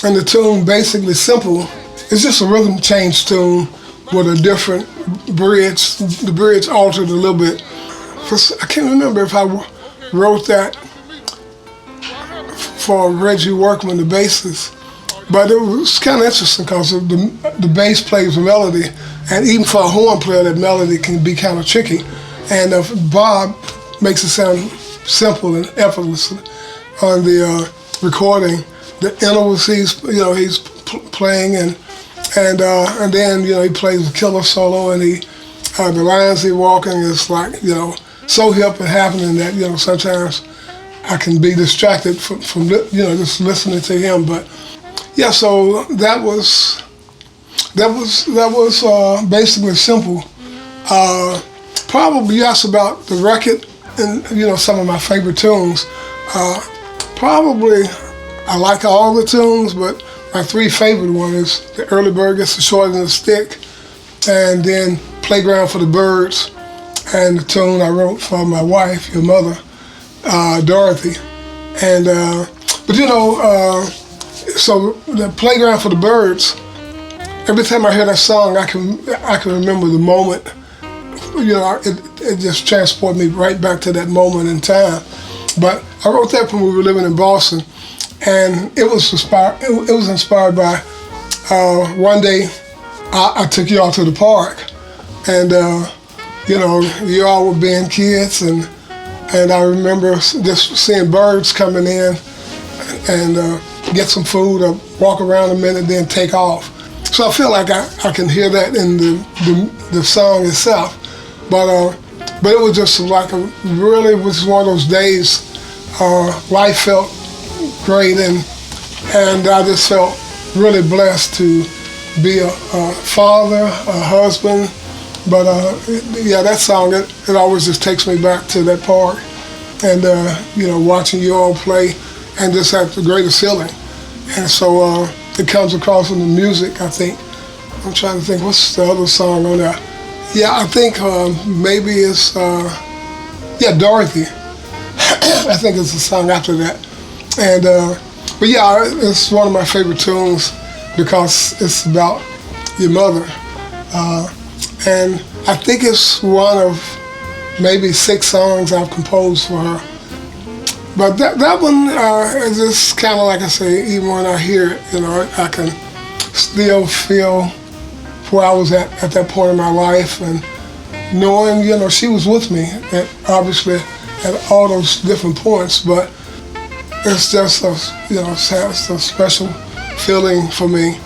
And the tune basically simple. It's just a rhythm change tune with a different bridge. The bridge altered a little bit. I can't remember if I wrote that for Reggie Workman, the bassist. But it was kind of interesting because the bass plays the melody, and even for a horn player, that melody can be kind of tricky. And Bob makes it sound simple and effortless on the recording. The intervals he's playing, and then he plays a killer solo, and the lines he walking is like so hip and happening that sometimes I can be distracted from just listening to him. But yeah, so that was basically simple. Probably you asked about the record and some of my favorite tunes. Probably I like all the tunes, but my three favorite ones is the Early Bird Gets the Short End of the Stick, and then Playground for the Birds, and the tune I wrote for my wife, your mother, Dorothy. And so the Playground for the Birds, every time I hear that song, I can remember the moment. It just transported me right back to that moment in time. But I wrote that when we were living in Boston, and it was inspired by one day I took you all to the park, and you all were being kids, and I remember just seeing birds coming in and get some food or walk around a minute, then take off. So I feel like I can hear that in the song itself. But it was just like it was one of those days. Life felt great, and I just felt really blessed to be a father, a husband. But that song, it always just takes me back to that park, and watching you all play, and just have the greatest feeling. And so it comes across in the music, I think. I'm trying to think, what's the other song on there? Yeah, I think maybe it's Dorothy. I think it's a song after that. And but yeah, it's one of my favorite tunes because it's about your mother. And I think it's one of maybe 6 songs I've composed for her. But that one is just kind of like I say, even when I hear it, I can still feel where I was at that point in my life, and knowing, she was with me, obviously at all those different points, but it's just it's a special feeling for me.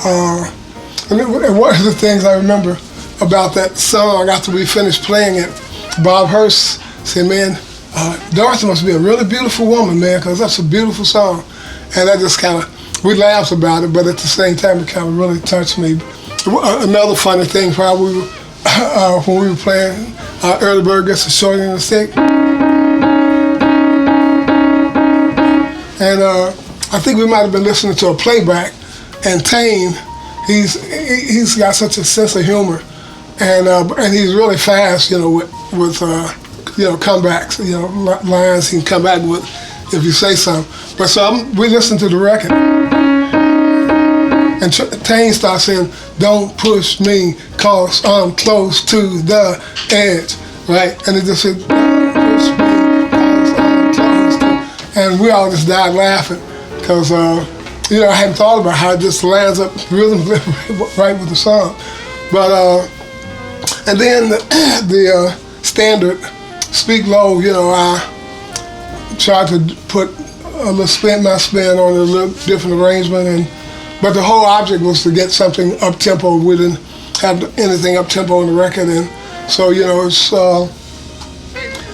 And one of the things I remember about that song after we finished playing it, Bob Hurst said, "Man, Dorothy must be a really beautiful woman, man, because that's a beautiful song." And that just we laughed about it, but at the same time, it kind of really touched me. Another funny thing, probably when we were playing Early Bird Gets the Short End of the Stick. And I think we might have been listening to a playback, and Tain, he's got such a sense of humor, and he's really fast, with comebacks, lines he can come back with if you say something. But so we listened to the record, and Tain starts saying, "Don't push me, 'cause I'm close to the edge," right? And it just said, "Don't push me, 'cause I'm close to," and we all just died laughing, because I hadn't thought about how it just lands up really right with the song. But and then the standard Speak Low, I tried to put a little my spin on a little different arrangement, but the whole object was to get something up tempo. We didn't have anything up tempo on the record, and so it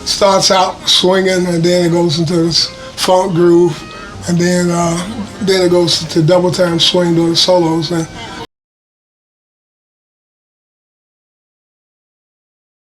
starts out swinging, and then it goes into this funk groove, and then it goes to double time swing during the solos, and